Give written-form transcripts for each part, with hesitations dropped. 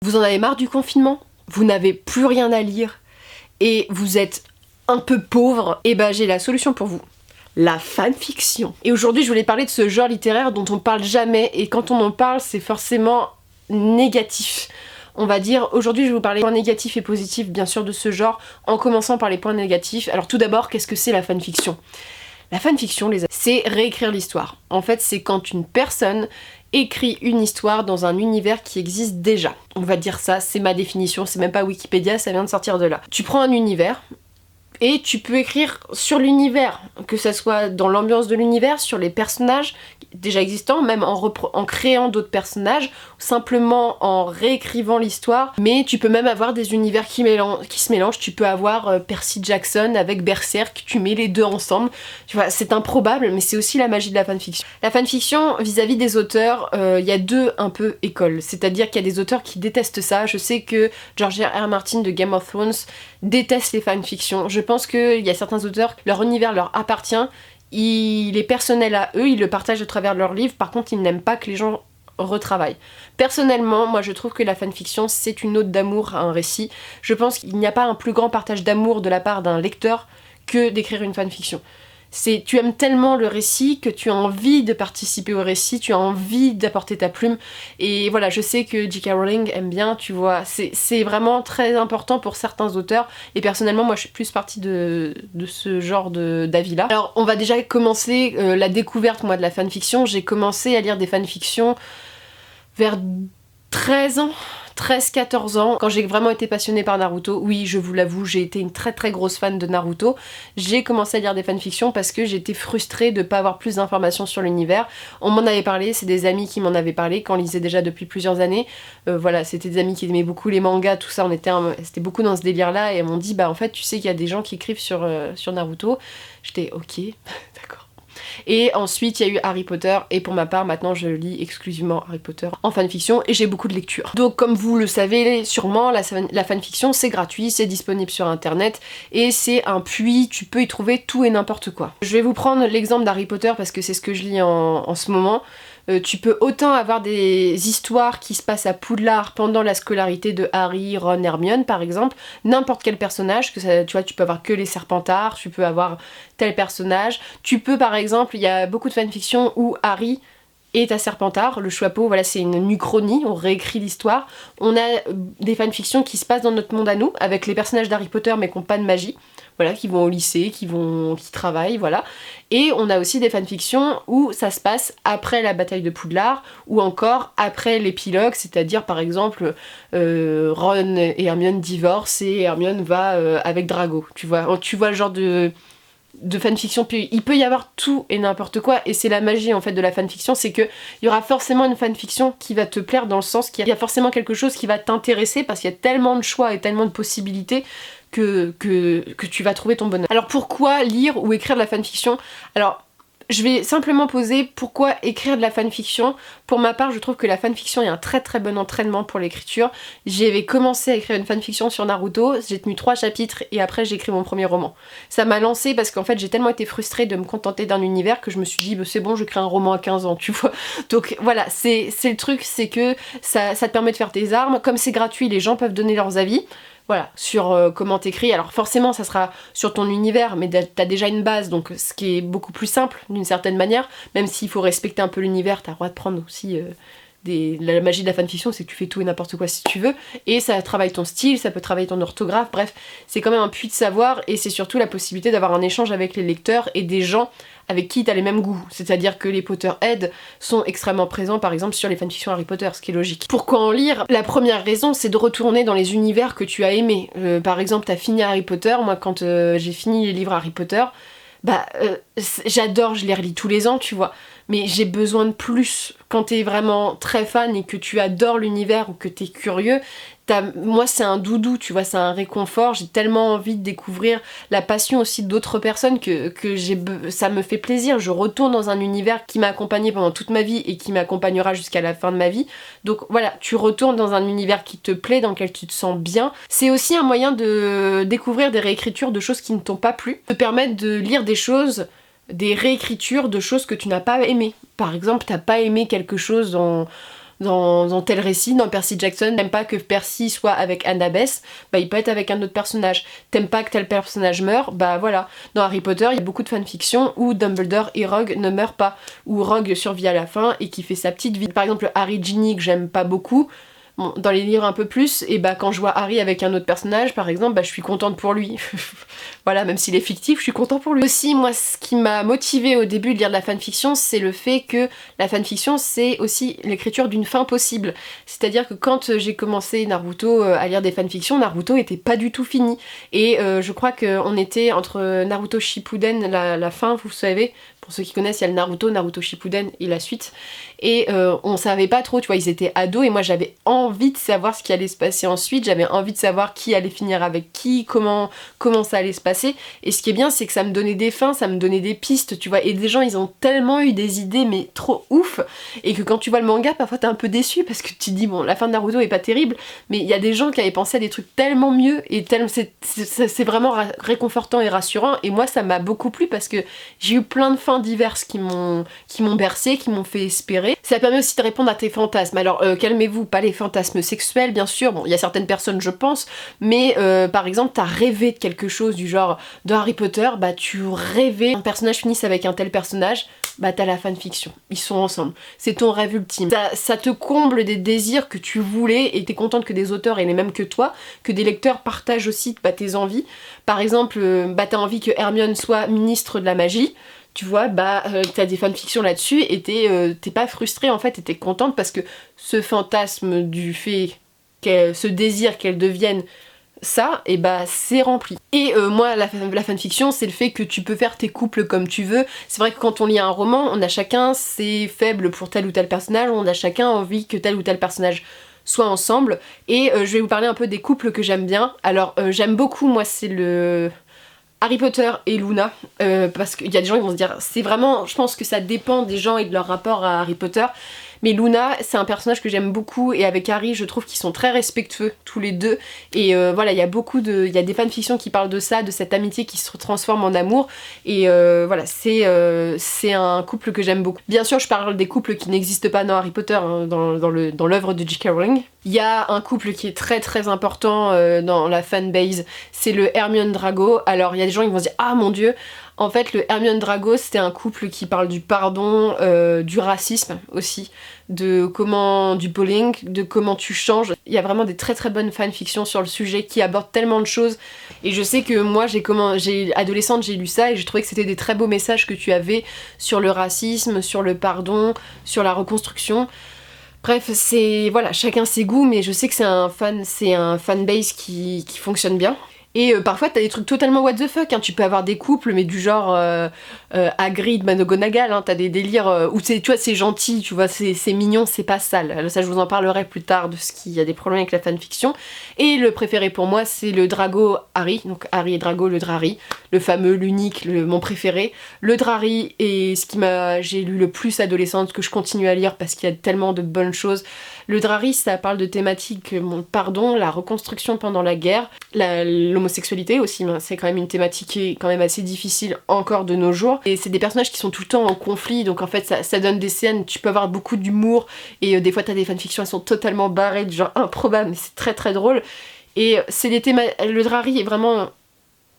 Vous en avez marre du confinement? Vous n'avez plus rien à lire et vous êtes un peu pauvre? Eh ben j'ai la solution pour vous. La fanfiction. Et aujourd'hui je voulais parler de ce genre littéraire dont on parle jamais, et quand on en parle c'est forcément négatif. On va dire, aujourd'hui je vais vous parler des points négatifs et positifs bien sûr de ce genre, en commençant par les points négatifs. Alors tout d'abord, qu'est-ce que c'est la fanfiction? La fanfiction, c'est réécrire l'histoire. En fait, c'est quand une personne écrit une histoire dans un univers qui existe déjà. On va dire ça, c'est ma définition, c'est même pas Wikipédia, ça vient de sortir de là. Tu prends un univers et tu peux écrire sur l'univers, que ça soit dans l'ambiance de l'univers, sur les personnages déjà existants, même en créant d'autres personnages, ou simplement en réécrivant l'histoire. Mais tu peux même avoir des univers qui se mélangent. Tu peux avoir Percy Jackson avec Berserk, tu mets les deux ensemble. Tu vois, c'est improbable, mais c'est aussi la magie de la fanfiction. La fanfiction, vis-à-vis des auteurs, il y a deux un peu écoles. C'est-à-dire qu'il y a des auteurs qui détestent ça. Je sais que George R. R. Martin de Game of Thrones déteste les fanfictions. Je pense qu'il y a certains auteurs, leur univers leur appartient, il est personnel à eux, ils le partagent à travers leurs livres, par contre ils n'aiment pas que les gens retravaillent. Personnellement, moi je trouve que la fanfiction c'est une ode d'amour à un récit. Je pense qu'il n'y a pas un plus grand partage d'amour de la part d'un lecteur que d'écrire une fanfiction. Tu aimes tellement le récit que tu as envie de participer au récit, tu as envie d'apporter ta plume, et voilà, je sais que J.K. Rowling aime bien, tu vois, c'est vraiment très important pour certains auteurs, et personnellement moi je suis plus partie de ce genre d'avis là. Alors on va déjà commencer la découverte moi de la fanfiction. J'ai commencé à lire des fanfictions vers 13 ans, 13-14 ans, quand j'ai vraiment été passionnée par Naruto. Oui, je vous l'avoue, j'ai été une très très grosse fan de Naruto. J'ai commencé à lire des fanfictions parce que j'étais frustrée de pas avoir plus d'informations sur l'univers. On m'en avait parlé, c'est des amis qui m'en avaient parlé, qu'on lisait déjà depuis plusieurs années. Voilà, c'était des amis qui aimaient beaucoup les mangas, tout ça, c'était beaucoup dans ce délire-là, et elles m'ont dit, bah en fait, tu sais qu'il y a des gens qui écrivent sur Naruto. J'étais ok, d'accord. Et ensuite il y a eu Harry Potter, et pour ma part maintenant je lis exclusivement Harry Potter en fanfiction, et j'ai beaucoup de lectures. Donc comme vous le savez sûrement, la fanfiction c'est gratuit, c'est disponible sur internet, et c'est un puits, tu peux y trouver tout et n'importe quoi. Je vais vous prendre l'exemple d'Harry Potter parce que c'est ce que je lis en ce moment. Tu peux autant avoir des histoires qui se passent à Poudlard pendant la scolarité de Harry, Ron, Hermione par exemple, n'importe quel personnage, tu vois, tu peux avoir que les Serpentards, tu peux avoir tel personnage, tu peux par exemple, il y a beaucoup de fanfiction où Harry est à Serpentard, le chapeau, voilà, c'est une uchronie, on réécrit l'histoire. On a des fanfictions qui se passent dans notre monde à nous, avec les personnages d'Harry Potter mais qui n'ont pas de magie, voilà, qui vont au lycée, qui travaillent, voilà. Et on a aussi des fanfictions où ça se passe après la bataille de Poudlard, ou encore après l'épilogue, c'est-à-dire par exemple Ron et Hermione divorcent et Hermione va avec Drago, tu vois le genre de fanfiction. Puis il peut y avoir tout et n'importe quoi, et c'est la magie en fait de la fanfiction, c'est que il y aura forcément une fanfiction qui va te plaire, dans le sens qu'il y a forcément quelque chose qui va t'intéresser, parce qu'il y a tellement de choix et tellement de possibilités que tu vas trouver ton bonheur. Alors pourquoi lire ou écrire de la fanfiction? Alors je vais simplement poser pourquoi écrire de la fanfiction. Pour ma part, je trouve que la fanfiction est un très très bon entraînement pour l'écriture. J'avais commencé à écrire une fanfiction sur Naruto, j'ai tenu 3 chapitres et après j'ai écrit mon premier roman. Ça m'a lancé parce qu'en fait j'ai tellement été frustrée de me contenter d'un univers que je me suis dit bah, c'est bon, je crée un roman à 15 ans, tu vois. Donc voilà, c'est le truc, c'est que ça te permet de faire tes armes. Comme c'est gratuit, les gens peuvent donner leurs avis. Voilà, sur comment t'écris. Alors forcément ça sera sur ton univers, mais t'as déjà une base, donc ce qui est beaucoup plus simple d'une certaine manière, même s'il faut respecter un peu l'univers, t'as le droit de prendre aussi la magie de la fanfiction, c'est que tu fais tout et n'importe quoi si tu veux, et ça travaille ton style, ça peut travailler ton orthographe, bref, c'est quand même un puits de savoir, et c'est surtout la possibilité d'avoir un échange avec les lecteurs et des gens avec qui t'as les mêmes goûts. C'est-à-dire que les Potterheads sont extrêmement présents par exemple sur les fanfictions Harry Potter, ce qui est logique. Pourquoi en lire? La première raison, c'est de retourner dans les univers que tu as aimés. Par exemple, t'as fini Harry Potter, moi quand j'ai fini les livres Harry Potter, j'adore, je les relis tous les ans, tu vois, mais j'ai besoin de plus. Quand t'es vraiment très fan et que tu adores l'univers ou que t'es curieux, moi c'est un doudou, tu vois, c'est un réconfort. J'ai tellement envie de découvrir la passion aussi d'autres personnes que ça me fait plaisir. Je retourne dans un univers qui m'a accompagné pendant toute ma vie et qui m'accompagnera jusqu'à la fin de ma vie. Donc voilà, tu retournes dans un univers qui te plaît, dans lequel tu te sens bien. C'est aussi un moyen de découvrir des réécritures de choses qui ne t'ont pas plu, te permettre de lire des choses, des réécritures de choses que tu n'as pas aimées. Par exemple, t'as pas aimé quelque chose dans tel récit, dans Percy Jackson, t'aimes pas que Percy soit avec Annabeth, bah il peut être avec un autre personnage. T'aimes pas que tel personnage meure, bah voilà. Dans Harry Potter, il y a beaucoup de fanfiction où Dumbledore et Rogue ne meurent pas, où Rogue survit à la fin et qui fait sa petite vie. Par exemple, Harry Ginny que j'aime pas beaucoup, bon, dans les livres un peu plus, et bah quand je vois Harry avec un autre personnage, par exemple, bah je suis contente pour lui. Voilà, même s'il est fictif, je suis contente pour lui. Aussi, moi, ce qui m'a motivée au début de lire de la fanfiction, c'est le fait que la fanfiction, c'est aussi l'écriture d'une fin possible. C'est-à-dire que quand j'ai commencé Naruto à lire des fanfictions, Naruto était pas du tout fini. Et je crois qu'on était entre Naruto Shippuden, la fin, vous savez, pour ceux qui connaissent, il y a le Naruto Shippuden et la suite. Et on savait pas trop, tu vois, ils étaient ados et moi j'avais envie de savoir ce qui allait se passer ensuite, j'avais envie de savoir qui allait finir avec qui, comment ça allait se passer. Et ce qui est bien, c'est que ça me donnait des fins, ça me donnait des pistes, tu vois. Et des gens, ils ont tellement eu des idées, mais trop ouf, et que quand tu vois le manga, parfois t'es un peu déçu parce que tu te dis, bon, la fin de Naruto est pas terrible, mais il y a des gens qui avaient pensé à des trucs tellement mieux, et c'est vraiment réconfortant et rassurant. Et moi, ça m'a beaucoup plu parce que j'ai eu plein de fins diverses qui m'ont bercé, qui m'ont fait espérer. Ça permet aussi de répondre à tes fantasmes. Alors calmez-vous, pas les fantasmes sexuels bien sûr, bon il y a certaines personnes je pense, mais par exemple t'as rêvé de quelque chose du genre de Harry Potter, bah tu rêvais un personnage finisse avec un tel personnage, bah t'as la fanfiction, ils sont ensemble, c'est ton rêve ultime. Ça te comble des désirs que tu voulais et t'es contente que des auteurs aient les mêmes que toi, que des lecteurs partagent aussi bah, tes envies. Par exemple, bah t'as envie que Hermione soit ministre de la magie, tu vois, bah t'as des fanfictions là-dessus et t'es pas frustrée en fait, et t'es contente parce que ce fantasme du fait ce désir qu'elle devienne ça, et bah c'est rempli. Et moi la fanfiction c'est le fait que tu peux faire tes couples comme tu veux. C'est vrai que quand on lit un roman, on a chacun ses faibles pour tel ou tel personnage, on a chacun envie que tel ou tel personnage soit ensemble, et je vais vous parler un peu des couples que j'aime bien. Alors j'aime beaucoup, moi c'est le Harry Potter et Luna, parce qu'il y a des gens qui vont se dire, c'est vraiment, je pense que ça dépend des gens et de leur rapport à Harry Potter, mais Luna c'est un personnage que j'aime beaucoup, et avec Harry je trouve qu'ils sont très respectueux tous les deux, et voilà, il y a des fanfictions qui parlent de ça, de cette amitié qui se transforme en amour, et voilà, c'est un couple que j'aime beaucoup. Bien sûr je parle des couples qui n'existent pas dans Harry Potter, hein, dans l'œuvre de J.K. Rowling. Il y a un couple qui est très très important dans la fanbase, c'est le Hermione Drago. Alors il y a des gens qui vont se dire, ah mon dieu, en fait le Hermione Drago c'était un couple qui parle du pardon, du racisme aussi, du bullying, de comment tu changes. Il y a vraiment des très très bonnes fanfictions sur le sujet qui abordent tellement de choses, et je sais que moi adolescente j'ai lu ça et j'ai trouvé que c'était des très beaux messages que tu avais sur le racisme, sur le pardon, sur la reconstruction. Bref, c'est voilà, chacun ses goûts, mais je sais que c'est un fanbase qui fonctionne bien. Et parfois t'as des trucs totalement what the fuck, hein. Tu peux avoir des couples mais du genre Hagrid, McGonagall, hein. T'as des délires où tu vois c'est gentil, tu vois c'est mignon, c'est pas sale. Ça je vous en parlerai plus tard de ce qu'il y a des problèmes avec la fanfiction. Et le préféré pour moi c'est le Drago Harry, donc Harry et Drago, le Drarry, le fameux, l'unique, mon préféré. Le Drarry est ce qui j'ai lu le plus adolescente, que je continue à lire parce qu'il y a tellement de bonnes choses. Le Drarry, ça parle de thématiques, pardon, la reconstruction pendant la guerre, l'homosexualité aussi, c'est quand même une thématique qui est quand même assez difficile encore de nos jours. Et c'est des personnages qui sont tout le temps en conflit, donc en fait ça donne des scènes, tu peux avoir beaucoup d'humour, et des fois t'as des fanfictions, elles sont totalement barrées, du genre improbable, mais c'est très très drôle. Et c'est le Drarry est vraiment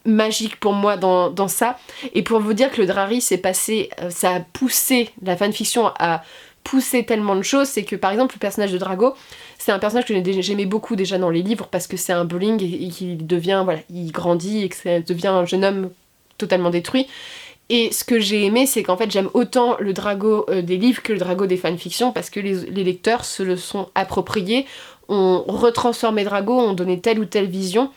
magique pour moi dans ça. Et pour vous dire que le Drarry s'est passé, ça a poussé la fanfiction à pousser tellement de choses, c'est que par exemple le personnage de Drago, c'est un personnage que j'aimais beaucoup déjà dans les livres parce que c'est un bullying et qu'il devient, voilà, il grandit et que ça devient un jeune homme totalement détruit. Et ce que j'ai aimé, c'est qu'en fait j'aime autant le Drago des livres que le Drago des fanfictions, parce que les lecteurs se le sont appropriés, ont retransformé Drago, ont donné telle ou telle vision.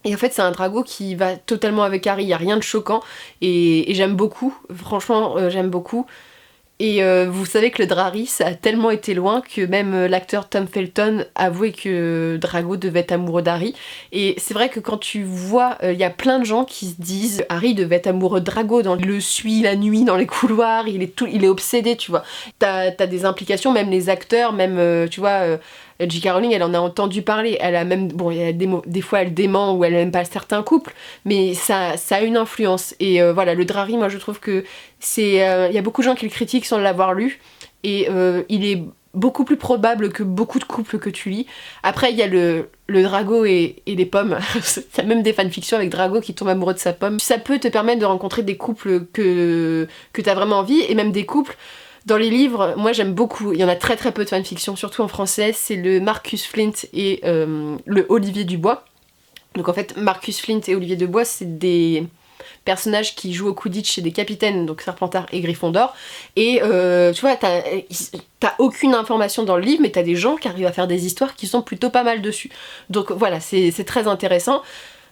Et en fait c'est un Drago qui va totalement avec Harry, il n'y a rien de choquant, et j'aime beaucoup, franchement j'aime beaucoup. Et vous savez que le Drarry, ça a tellement été loin que même l'acteur Tom Felton avouait que Drago devait être amoureux d'Harry. Et c'est vrai que quand tu vois, il y a plein de gens qui se disent Harry devait être amoureux de Drago, il le suit la nuit dans les couloirs, il est obsédé, tu vois. T'as des implications, même les acteurs, même, tu vois... J.K. Rowling, elle en a entendu parler, elle a même, bon, il y a des fois elle dément ou elle aime pas certains couples, mais ça a une influence. Et voilà, le Drarry, moi je trouve que il y a beaucoup de gens qui le critiquent sans l'avoir lu, et il est beaucoup plus probable que beaucoup de couples que tu lis. Après, il y a le Drago et les pommes. Il y a même des fanfictions avec Drago qui tombe amoureux de sa pomme. Ça peut te permettre de rencontrer des couples que t'as vraiment envie, et même des couples. Dans les livres, moi j'aime beaucoup, il y en a très très peu de fanfiction, surtout en français, c'est le Marcus Flint et le Olivier Dubois. Donc en fait, Marcus Flint et Olivier Dubois, c'est des personnages qui jouent au Quidditch chez des capitaines, donc Serpentard et Gryffondor. Et tu vois, t'as aucune information dans le livre, mais t'as des gens qui arrivent à faire des histoires qui sont plutôt pas mal dessus. Donc voilà, c'est très intéressant.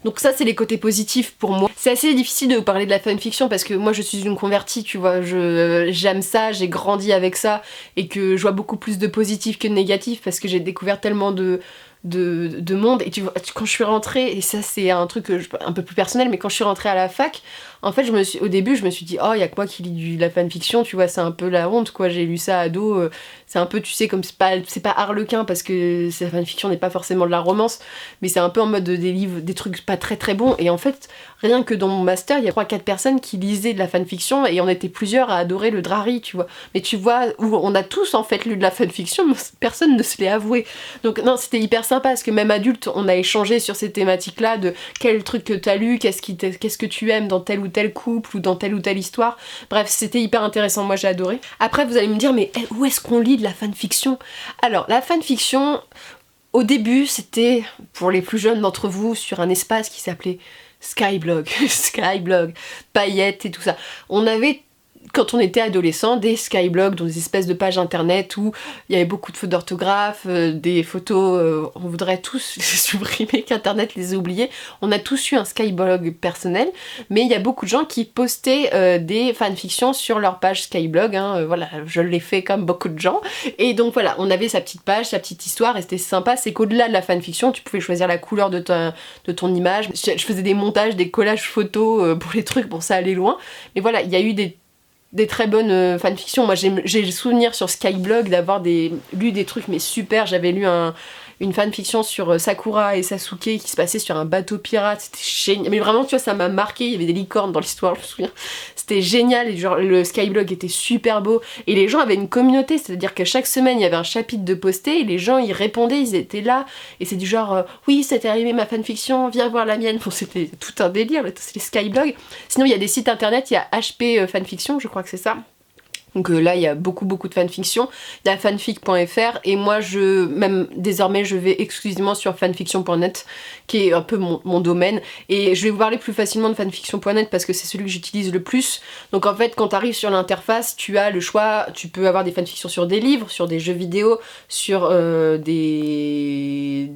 Donc ça, c'est les côtés positifs pour moi. C'est assez difficile de vous parler de la fanfiction parce que moi je suis une convertie, tu vois, j'aime ça, j'ai grandi avec ça, et que je vois beaucoup plus de positifs que de négatifs parce que j'ai découvert tellement de monde. Et tu vois, quand je suis rentrée, et ça c'est un truc un peu plus personnel, mais quand je suis rentrée à la fac, en fait au début je me suis dit, oh y a que moi qui lis de la fanfiction, tu vois, c'est un peu la honte quoi, j'ai lu ça ado, c'est un peu, tu sais, comme c'est pas Harlequin parce que la fanfiction n'est pas forcément de la romance, mais c'est un peu en mode des livres, des trucs pas très très bons. Et en fait, rien que dans mon master, il y a 3-4 personnes qui lisaient de la fanfiction, et on était plusieurs à adorer le Drarry, tu vois. Mais tu vois, où on a tous en fait lu de la fanfiction, mais personne ne se l'est avoué. Donc non, c'était hyper sympa parce que même adulte, on a échangé sur ces thématiques-là, de quel truc que t'as lu, qu'est-ce que tu aimes dans tel ou tel couple ou dans telle ou telle histoire. Bref, c'était hyper intéressant, moi j'ai adoré. Après, vous allez me dire, mais où est-ce qu'on lit de la fanfiction? Alors, la fanfiction, au début, c'était, pour les plus jeunes d'entre vous, sur un espace qui s'appelait Skyblog, Skyblog, paillettes et tout ça. On avait, quand on était adolescent, des skyblogs, donc des espèces de pages internet où il y avait beaucoup de fautes d'orthographe, des photos, on voudrait tous les supprimer, qu'internet les ait oubliés. On a tous eu un skyblog personnel, mais il y a beaucoup de gens qui postaient des fanfictions sur leur page skyblog, hein, voilà, je l'ai fait comme beaucoup de gens. Et donc voilà, on avait sa petite page, sa petite histoire, et c'était sympa. C'est qu'au-delà de la fanfiction, tu pouvais choisir la couleur de ton image. Je faisais des montages, des collages photos pour les trucs, bon ça allait loin. Mais voilà, il y a eu des très bonnes fanfictions. Moi j'ai le souvenir sur Skyblog d'avoir lu des trucs mais super. J'avais lu une fanfiction sur Sakura et Sasuke qui se passait sur un bateau pirate, c'était génial. Mais vraiment, tu vois, ça m'a marqué, il y avait des licornes dans l'histoire, je me souviens. C'était génial, et genre le Skyblog était super beau, et les gens avaient une communauté, c'est-à-dire que chaque semaine il y avait un chapitre de posté, et les gens y répondaient, ils étaient là, et c'est du genre, oui, c'était arrivé ma fanfiction, viens voir la mienne. Bon, c'était tout un délire, c'est les Skyblogs. Sinon, il y a des sites internet, il y a HP Fanfiction, je crois que c'est ça. Donc là, il y a beaucoup de fanfiction. Il y a fanfic.fr, et moi, même désormais, je vais exclusivement sur fanfiction.net, qui est un peu mon domaine. Et je vais vous parler plus facilement de fanfiction.net parce que c'est celui que j'utilise le plus. Donc en fait, quand tu arrives sur l'interface, tu as le choix, tu peux avoir des fanfictions sur des livres, sur des jeux vidéo, sur des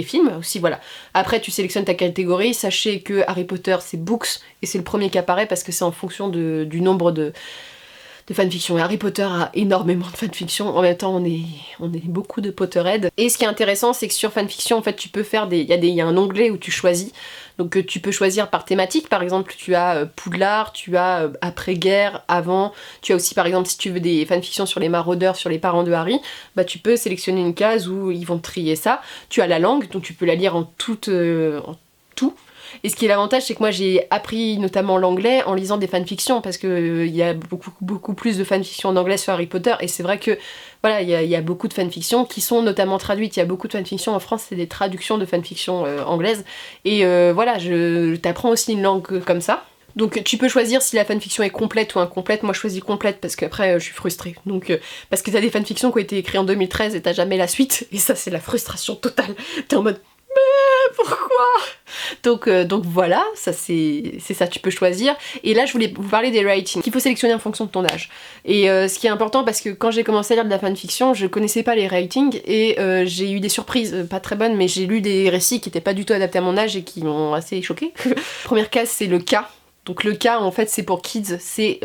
films aussi, voilà. Après, tu sélectionnes ta catégorie. Sachez que Harry Potter, c'est books, et c'est le premier qui apparaît parce que c'est en fonction du nombre de fanfiction. Et Harry Potter a énormément de fanfiction. En même temps, on est beaucoup de Potterhead. Et ce qui est intéressant, c'est que sur fanfiction, en fait, tu peux faire il y a un onglet où tu choisis. Donc tu peux choisir par thématique. Par exemple, tu as Poudlard, tu as après-guerre, avant. Tu as aussi, par exemple, si tu veux des fanfictions sur les maraudeurs, sur les parents de Harry, bah tu peux sélectionner une case où ils vont trier ça. Tu as la langue, donc tu peux la lire en tout. Et ce qui est l'avantage, c'est que moi j'ai appris notamment l'anglais en lisant des fanfictions, parce que il y a beaucoup plus de fanfictions en anglais sur Harry Potter, et c'est vrai que voilà, il y a beaucoup de fanfictions qui sont notamment traduites. Il y a beaucoup de fanfictions en France, c'est des traductions de fanfictions anglaises, et voilà, t'apprends aussi une langue comme ça. Donc tu peux choisir si la fanfiction est complète ou incomplète. Moi je choisis complète parce qu'après je suis frustrée. Donc parce que t'as des fanfictions qui ont été écrites en 2013 et t'as jamais la suite, et ça c'est la frustration totale. T'es en mode mais pourquoi? Donc voilà, ça c'est ça, tu peux choisir. Et là je voulais vous parler des ratings qu'il faut sélectionner en fonction de ton âge. Et ce qui est important, parce que quand j'ai commencé à lire de la fanfiction, je connaissais pas les ratings, et j'ai eu des surprises pas très bonnes, mais j'ai lu des récits qui étaient pas du tout adaptés à mon âge et qui m'ont assez choquée. Première case, c'est le K. Donc le K en fait c'est pour kids, c'est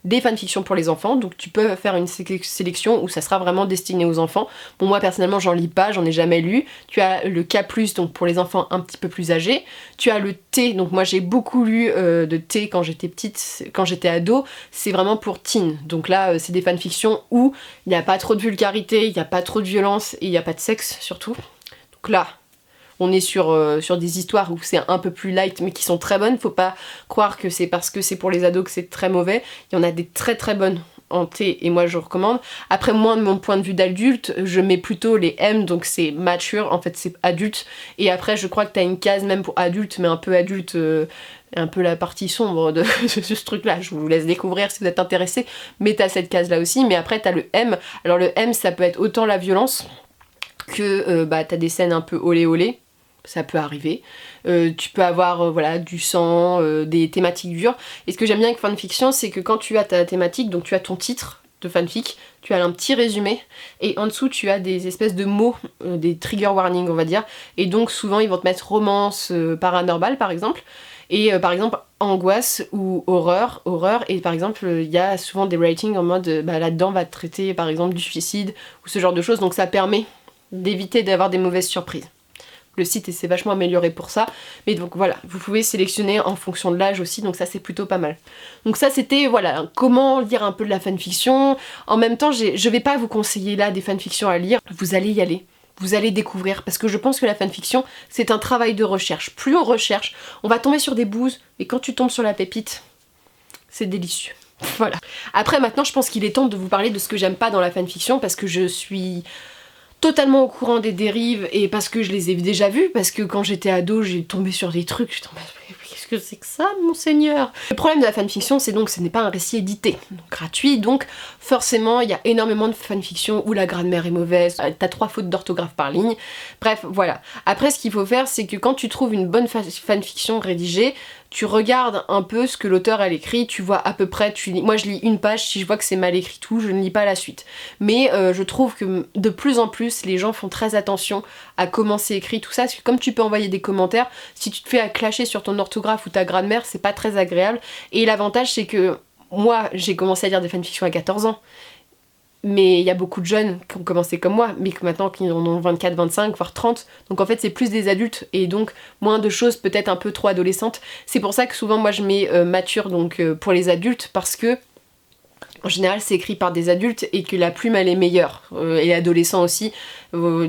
des fanfictions pour les enfants, donc tu peux faire une sélection où ça sera vraiment destiné aux enfants. Bon, moi personnellement j'en lis pas, j'en ai jamais lu. Tu as le K+, donc pour les enfants un petit peu plus âgés. Tu as le T, donc moi j'ai beaucoup lu de T quand j'étais petite, quand j'étais ado, c'est vraiment pour teen. Donc là c'est des fanfictions où il n'y a pas trop de vulgarité, il n'y a pas trop de violence, et il n'y a pas de sexe surtout. Donc là on est sur des histoires où c'est un peu plus light, mais qui sont très bonnes. Faut pas croire que c'est parce que c'est pour les ados que c'est très mauvais. Il y en a des très très bonnes en T et moi je recommande. Après moi de mon point de vue d'adulte, je mets plutôt les M, donc c'est mature, en fait c'est adulte. Et après je crois que t'as une case même pour adulte, mais un peu adulte, un peu la partie sombre de ce truc là, je vous laisse découvrir si vous êtes intéressés. Mais t'as cette case là aussi, mais après t'as le M. Alors le M ça peut être autant la violence que t'as des scènes un peu olé olé. Ça peut arriver. Tu peux avoir voilà, du sang, des thématiques dures. Et ce que j'aime bien avec fanfiction, c'est que quand tu as ta thématique, donc tu as ton titre de fanfic, tu as un petit résumé, et en dessous tu as des espèces de mots, des trigger warnings on va dire, et donc souvent ils vont te mettre romance paranormale par exemple, et par exemple angoisse ou horreur, et par exemple il y a souvent des ratings en mode là-dedans va traiter par exemple du suicide, ou ce genre de choses, donc ça permet d'éviter d'avoir des mauvaises surprises. Le site s'est vachement amélioré pour ça, mais donc voilà, vous pouvez sélectionner en fonction de l'âge aussi, donc ça c'est plutôt pas mal. Donc ça c'était, voilà, comment lire un peu de la fanfiction. En même temps, je vais pas vous conseiller là des fanfictions à lire, vous allez y aller. Vous allez découvrir, parce que je pense que la fanfiction, c'est un travail de recherche. Plus on recherche, on va tomber sur des bouses, mais quand tu tombes sur la pépite, c'est délicieux. Voilà. Après maintenant, je pense qu'il est temps de vous parler de ce que j'aime pas dans la fanfiction, parce que je suis totalement au courant des dérives et parce que je les ai déjà vues, parce que quand j'étais ado j'ai tombé sur des trucs, je tombée, qu'est-ce que c'est que ça monseigneur? Le problème de la fanfiction c'est donc que ce n'est pas un récit édité, donc gratuit, donc forcément il y a énormément de fanfiction où la grammaire est mauvaise, t'as 3 fautes d'orthographe par ligne, bref voilà. Après ce qu'il faut faire c'est que quand tu trouves une bonne fanfiction rédigée, tu regardes un peu ce que l'auteur elle écrit, tu vois à peu près, moi je lis une page, si je vois que c'est mal écrit tout, je ne lis pas la suite. Mais je trouve que de plus en plus, les gens font très attention à comment c'est écrit, tout ça, parce que comme tu peux envoyer des commentaires, si tu te fais clasher sur ton orthographe ou ta grammaire, c'est pas très agréable. Et l'avantage c'est que moi, j'ai commencé à lire des fanfictions à 14 ans. Mais il y a beaucoup de jeunes qui ont commencé comme moi, mais que maintenant qui en ont 24, 25, voire 30. Donc en fait c'est plus des adultes et donc moins de choses peut-être un peu trop adolescentes. C'est pour ça que souvent moi je mets mature donc pour les adultes, parce que en général c'est écrit par des adultes et que la plume elle est meilleure. Et adolescent aussi,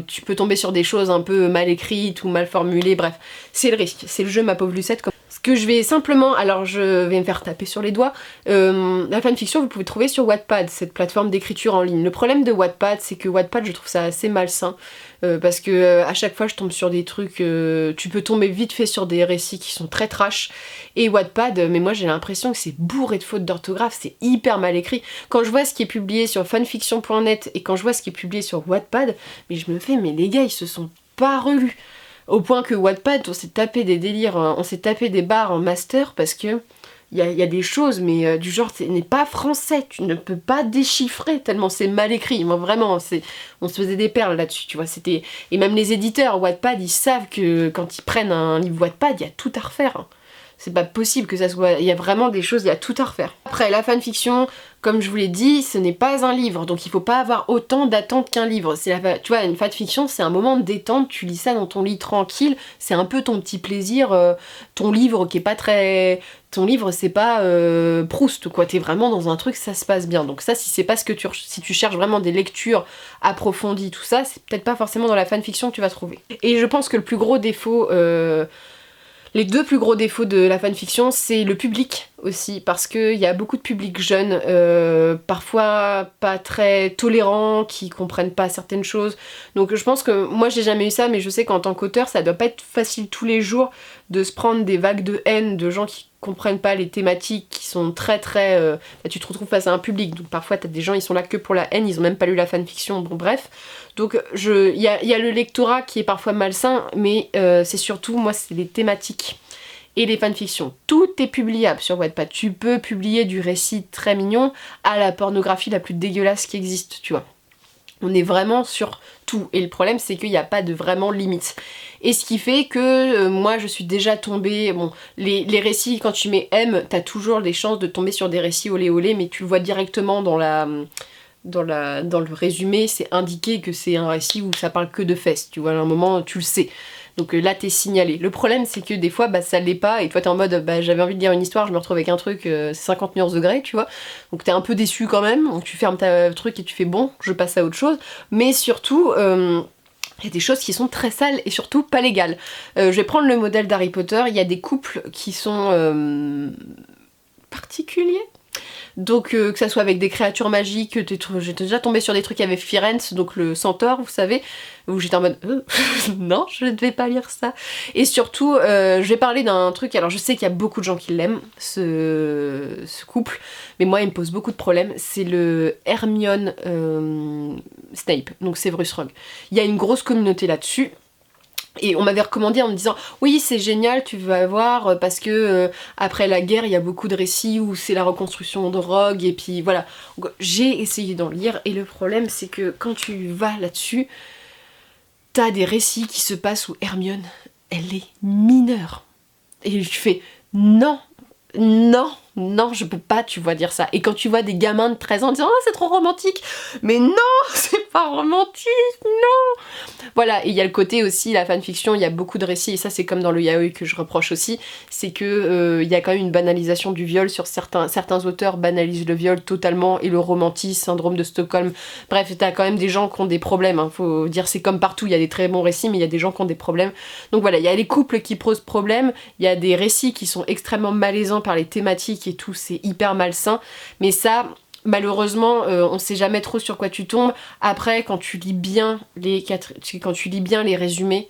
tu peux tomber sur des choses un peu mal écrites ou mal formulées, bref. C'est le risque, c'est le jeu ma pauvre Lucette. Ce que je vais simplement, alors je vais me faire taper sur les doigts, la fanfiction vous pouvez trouver sur Wattpad, cette plateforme d'écriture en ligne. Le problème de Wattpad c'est que Wattpad je trouve ça assez malsain, parce que à chaque fois je tombe sur des trucs, tu peux tomber vite fait sur des récits qui sont très trash, et Wattpad, mais moi j'ai l'impression que c'est bourré de fautes d'orthographe, c'est hyper mal écrit. Quand je vois ce qui est publié sur fanfiction.net et quand je vois ce qui est publié sur Wattpad, mais je me fais, mais les gars ils se sont pas relus. Au point que Wattpad, on s'est tapé des délires, on s'est tapé des barres en master parce que il y a des choses, mais du genre, ce n'est pas français, tu ne peux pas déchiffrer tellement c'est mal écrit. Moi, vraiment, on se faisait des perles là-dessus, tu vois. Et même les éditeurs Wattpad, ils savent que quand ils prennent un livre Wattpad, il y a tout à refaire. Hein. C'est pas possible que ça soit... Il y a vraiment des choses, il y a tout à refaire. Après, la fanfiction, comme je vous l'ai dit, ce n'est pas un livre, donc il faut pas avoir autant d'attente qu'un livre. Tu vois, une fanfiction, c'est un moment de détente, tu lis ça dans ton lit tranquille, c'est un peu ton petit plaisir, ton livre qui est pas très... Ton livre, c'est pas Proust, quoi, t'es vraiment dans un truc, ça se passe bien. Donc ça, si c'est pas ce que si tu cherches vraiment des lectures approfondies, tout ça, c'est peut-être pas forcément dans la fanfiction que tu vas trouver. Et je pense que le plus gros défaut... Les 2 plus gros défauts de la fanfiction, c'est le public aussi, parce qu'il y a beaucoup de publics jeunes, parfois pas très tolérants, qui comprennent pas certaines choses. Donc je pense que, moi j'ai jamais eu ça, mais je sais qu'en tant qu'auteur, ça doit pas être facile tous les jours de se prendre des vagues de haine, de gens qui comprennent pas les thématiques, qui sont très tu te retrouves face à un public, donc parfois t'as des gens, ils sont là que pour la haine, ils ont même pas lu la fanfiction, bon bref. Donc il y a le lectorat qui est parfois malsain, mais c'est surtout, moi c'est les thématiques et les fanfictions. Tout est publiable sur Wattpad, tu peux publier du récit très mignon à la pornographie la plus dégueulasse qui existe, tu vois. On est vraiment sur tout, et le problème c'est qu'il n'y a pas de vraiment limite. Et ce qui fait que moi je suis déjà tombée, bon, les récits quand tu mets M, t'as toujours des chances de tomber sur des récits olé olé, mais tu le vois directement dans le résumé, c'est indiqué que c'est un récit où ça parle que de fesses, tu vois, à un moment tu le sais. Donc là t'es signalé. Le problème c'est que des fois ça l'est pas, et toi t'es en mode j'avais envie de lire une histoire, je me retrouve avec un truc, c'est 50 nuances de grey, tu vois. Donc t'es un peu déçu quand même, donc tu fermes ta truc et tu fais bon, je passe à autre chose. Mais surtout, il y a des choses qui sont très sales et surtout pas légales. Je vais prendre le modèle d'Harry Potter, il y a des couples qui sont particuliers. Donc que ça soit avec des créatures magiques, j'étais déjà tombée sur des trucs avec Firenze, donc le centaure, vous savez, où j'étais en mode non, je ne vais pas lire ça. Et surtout, je vais parler d'un truc, alors je sais qu'il y a beaucoup de gens qui l'aiment, ce couple, mais moi il me pose beaucoup de problèmes, c'est le Hermione Snape, donc Severus Rogue. Il y a une grosse communauté là-dessus. Et on m'avait recommandé en me disant oui c'est génial, tu vas voir parce que après la guerre il y a beaucoup de récits où c'est la reconstruction de Rogue et puis voilà. J'ai essayé d'en lire et le problème c'est que quand tu vas là-dessus, t'as des récits qui se passent où Hermione elle est mineure. Et je fais non, non, non, je peux pas, tu vois, dire ça. Et quand tu vois des gamins de 13 ans disant oh c'est trop romantique, mais non, c'est pas romantique, non. Voilà, et il y a le côté aussi, la fanfiction, il y a beaucoup de récits, et ça c'est comme dans le yaoi que je reproche aussi, c'est que il y a quand même une banalisation du viol sur certains auteurs banalisent le viol totalement, et le romantisme, syndrome de Stockholm, bref, t'as quand même des gens qui ont des problèmes, hein, faut dire c'est comme partout, il y a des très bons récits, mais il y a des gens qui ont des problèmes. Donc voilà, il y a les couples qui posent problème, il y a des récits qui sont extrêmement malaisants par les thématiques et tout, c'est hyper malsain, mais ça... Malheureusement, on sait jamais trop sur quoi tu tombes. Après, quand tu lis bien les résumés,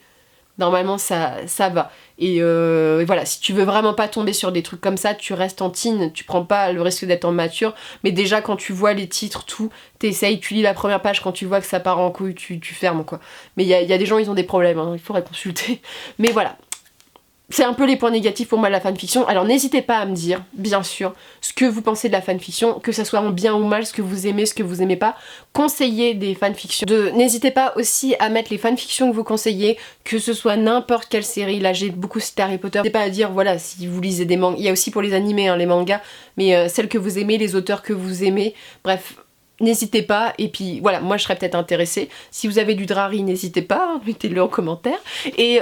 normalement ça va. Et voilà, si tu veux vraiment pas tomber sur des trucs comme ça, tu restes en teen, tu prends pas le risque d'être en mature. Mais déjà, quand tu vois les titres, tout, t'essayes, tu lis la première page, quand tu vois que ça part en couille, tu fermes quoi. Mais il y a des gens, ils ont des problèmes, hein, il faudrait consulter. Mais voilà. C'est un peu les points négatifs pour moi de la fanfiction. Alors n'hésitez pas à me dire, bien sûr, ce que vous pensez de la fanfiction, que ça soit en bien ou mal, ce que vous aimez, ce que vous aimez pas. Conseillez des fanfictions. N'hésitez pas aussi à mettre les fanfictions que vous conseillez, que ce soit n'importe quelle série. Là j'ai beaucoup cité Harry Potter. N'hésitez pas à dire, voilà, si vous lisez des mangas. Il y a aussi pour les animés, hein, les mangas, mais celles que vous aimez, les auteurs que vous aimez. Bref. N'hésitez pas, et puis voilà, moi je serais peut-être intéressée. Si vous avez du Drarry, n'hésitez pas, hein, mettez-le en commentaire. Et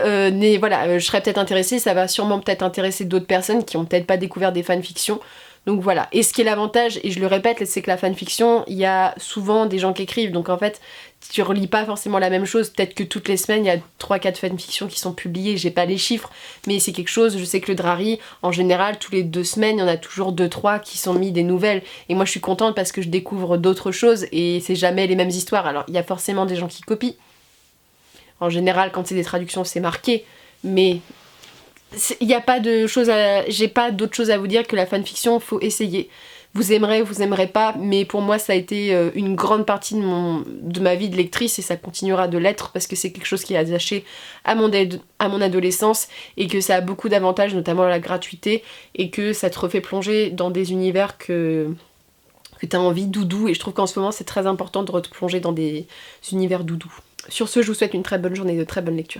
voilà, je serais peut-être intéressée, ça va sûrement peut-être intéresser d'autres personnes qui ont peut-être pas découvert des fanfictions. Donc voilà, et ce qui est l'avantage, et je le répète, c'est que la fanfiction, il y a souvent des gens qui écrivent, donc en fait, tu relis pas forcément la même chose, peut-être que toutes les semaines, il y a 3-4 fanfictions qui sont publiées, j'ai pas les chiffres, mais c'est quelque chose, je sais que le Drarry, en général, tous les 2 semaines, il y en a toujours 2-3 qui sont mis des nouvelles, et moi je suis contente parce que je découvre d'autres choses, et c'est jamais les mêmes histoires, alors il y a forcément des gens qui copient, en général, quand c'est des traductions, c'est marqué, mais... il n'y a pas de choses j'ai pas d'autre chose à vous dire que la fanfiction, faut essayer. Vous aimerez, vous aimerez pas, mais pour moi ça a été une grande partie de ma vie de lectrice et ça continuera de l'être parce que c'est quelque chose qui est attaché à mon adolescence et que ça a beaucoup d'avantages, notamment la gratuité, et que ça te refait plonger dans des univers que t'as envie doudou, et je trouve qu'en ce moment c'est très important de replonger dans des univers doudou. Sur ce, je vous souhaite une très bonne journée et de très bonnes lectures.